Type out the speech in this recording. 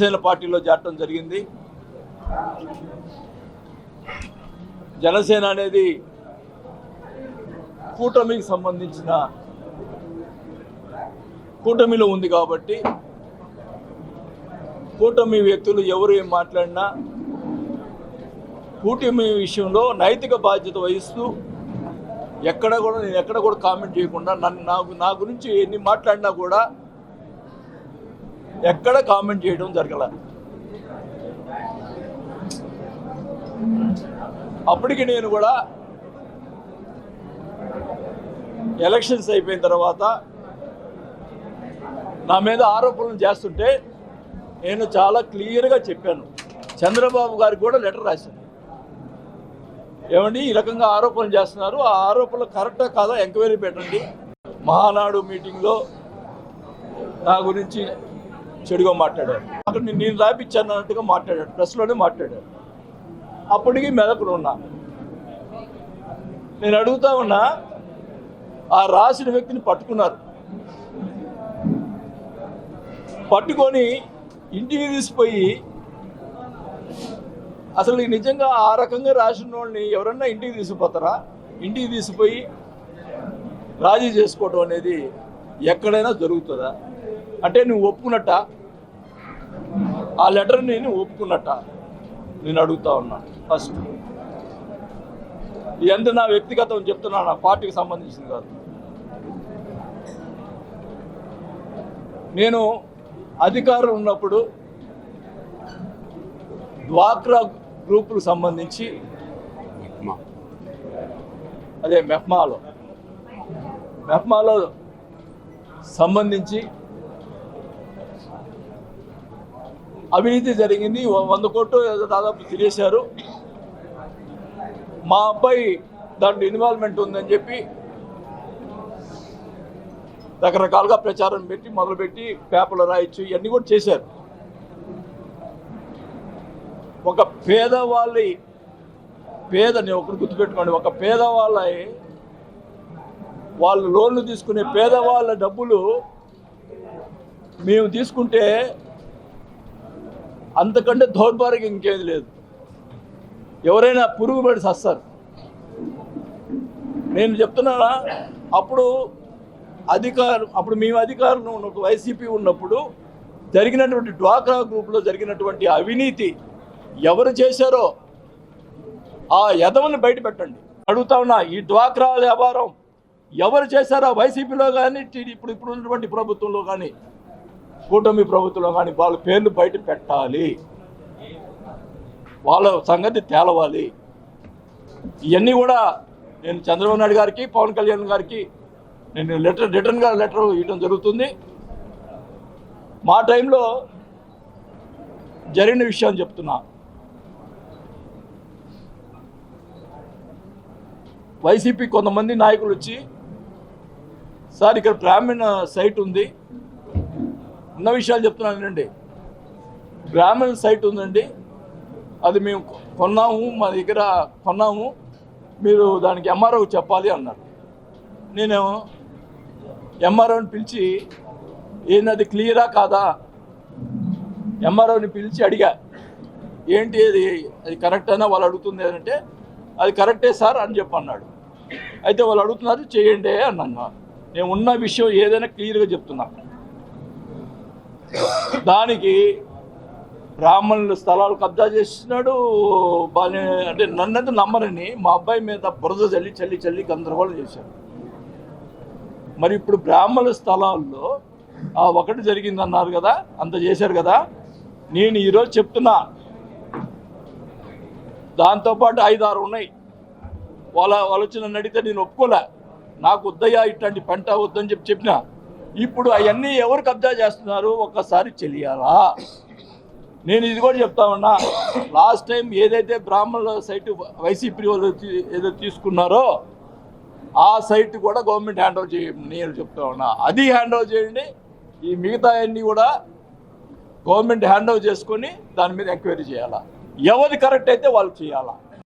జనసేన పార్టీలో చేరటం జరిగింది. జనసేన అనేది కూటమికి సంబంధించిన కూటమిలో ఉంది కాబట్టి కూటమి వ్యక్తులు ఎవరు ఏం మాట్లాడినా కూటమి విషయంలో నైతిక బాధ్యత వహిస్తూ నేను ఎక్కడ కూడా కామెంట్ చేయకుండా నా గురించి ఎన్ని మాట్లాడినా కూడా ఎక్కడ కామెంట్ చేయడం జరగల. అప్పటికి నేను కూడా ఎలక్షన్స్ అయిపోయిన తర్వాత నా మీద ఆరోపణలు చేస్తుంటే నేను చాలా క్లియర్గా చెప్పాను. చంద్రబాబు గారికి కూడా లెటర్ రాశాను. ఏమండి ఈ రకంగా ఆరోపణలు చేస్తున్నారు, ఆ ఆరోపణలు కరెక్టా కాదా ఎంక్వైరీ పెట్టండి. మహానాడు మీటింగ్లో నా గురించి చెడుగా మాట్లాడారు. అక్కడ నేను రాపిచ్చాను అన్నట్టుగా మాట్లాడాడు, ప్రెస్లోనే మాట్లాడాడు. అప్పటికి మెదకుడు ఉన్నా. నేను అడుగుతా ఉన్నా, ఆ రాసిన వ్యక్తిని పట్టుకున్నారు. పట్టుకొని ఇంటికి తీసిపోయి అసలు నిజంగా ఆ రకంగా రాసిన వాళ్ళని ఎవరన్నా ఇంటికి తీసుకుపోతారా? ఇంటికి తీసిపోయి రాజీ చేసుకోవడం అనేది ఎక్కడైనా జరుగుతుందా? అంటే నువ్వు ఒప్పుకున్నట్ట? ఆ లెటర్ని నేను ఒప్పుకున్నట్ట? నేను అడుగుతా ఉన్నా. ఫస్ట్ ఎంత నా వ్యక్తిగతం చెప్తున్నా, నా పార్టీకి సంబంధించింది కాదు. నేను అధికారం ఉన్నప్పుడు డ్వాక్రా గ్రూపులకు సంబంధించి అదే మెఫ్మాలో సంబంధించి అవినీతి జరిగింది. 100 కోట్లు దాదాపు తినేశారు. మా అబ్బాయి దాంట్లో ఇన్వాల్వ్మెంట్ ఉందని చెప్పి రకరకాలుగా ప్రచారం పెట్టి మొదలుపెట్టి పేపర్లు రాయొచ్చు, ఇవన్నీ కూడా చేశారు. ఒక పేదని ఒకరు గుర్తుపెట్టుకోండి, ఒక వాళ్ళు లోన్లు తీసుకునే పేదవాళ్ళ డబ్బులు మేము తీసుకుంటే అంతకంటే దౌర్భాగ్యం ఇంకేది లేదు. ఎవరైనా పురుగుబడి సస్తారు. నేను చెప్తున్నానా, అప్పుడు మేము అధికారంలో ఉన్నప్పుడు వైసీపీ ఉన్నప్పుడు జరిగినటువంటి డ్వాక్రా గ్రూప్లో జరిగినటువంటి అవినీతి ఎవరు చేశారో ఆ యదవని బయట పెట్టండి. అడుగుతా ఉన్నా, ఈ డ్వాక్రా వ్యాపారం ఎవరు చేశారో వైసీపీలో కానీ ఇప్పుడు ఉన్నటువంటి ప్రభుత్వంలో కానీ కూటమి ప్రభుత్వంలో కానీ వాళ్ళ పేర్లు బయట పెట్టాలి, వాళ్ళ సంగతి తేలవాలి. ఇవన్నీ కూడా నేను చంద్రబాబు నాయుడు గారికి, పవన్ కళ్యాణ్ గారికి నేను రిటర్న్గా లెటర్ ఇవ్వడం జరుగుతుంది. మా టైంలో జరిగిన విషయాన్ని చెప్తున్నా. వైసీపీ కొంతమంది నాయకులు వచ్చి, సార్ ఇక్కడ బ్రాహ్మణ సైట్ ఉంది, ఉన్న విషయాలు చెప్తున్నానండి, బ్రాహ్మణ సైట్ ఉందండి, అది మేము కొన్నాము, మా దగ్గర కొన్నాము, మీరు దానికి ఎంఆర్ఓ చెప్పాలి అన్నారు. నేను ఎంఆర్ఓని పిలిచి ఏంది క్లియరా కాదా, ఎంఆర్ఓని పిలిచి అడిగా, ఏంటి అది కరెక్ట్ అయినా వాళ్ళు అడుగుతుంది అంటే, అది కరెక్టే సార్ అని చెప్పి అన్నాడు. అయితే వాళ్ళు అడుగుతున్నారు చేయండి అన్నాను. నేను ఉన్న విషయం ఏదైనా క్లియర్గా చెప్తున్నా. దానికి బ్రాహ్మణుల స్థలాలు కబ్జా చేస్తున్నాడు అంటే నన్నైతే నమ్మరని మా అబ్బాయి మీద బురద చల్లి గందరగోళం చేశాడు. మరి ఇప్పుడు బ్రాహ్మణుల స్థలాల్లో ఆ ఒకటి జరిగింది అన్నారు కదా, అంత చేశారు కదా. నేను ఈరోజు చెప్తున్నా, దాంతోపాటు 5-6 ఉన్నాయి. వాళ్ళు వచ్చి నన్ను అడిగితే నేను ఒప్పుకోలే, నాకు వద్దయ్యా ఇట్లాంటి పంట వద్దని చెప్పిన. ఇప్పుడు అవన్నీ ఎవరు కబ్జా చేస్తున్నారు ఒక్కసారి తెలియాలా? నేను ఇది కూడా చెప్తా ఉన్నా, లాస్ట్ టైం ఏదైతే బ్రాహ్మణుల సైటు వైసీపీ వాళ్ళు ఏదో తీసుకున్నారో ఆ సైట్ కూడా గవర్నమెంట్ హ్యాండ్ ఓవర్ చేయండి. నేను చెప్తా ఉన్నా, అది హ్యాండ్ ఓవర్ చేయండి. ఈ మిగతా అన్నీ కూడా గవర్నమెంట్ హ్యాండ్ ఓవర్ చేసుకొని దాని మీద ఎంక్వైరీ చేయాలా. ఎవరి కరెక్ట్ అయితే వాళ్ళు చేయాలా.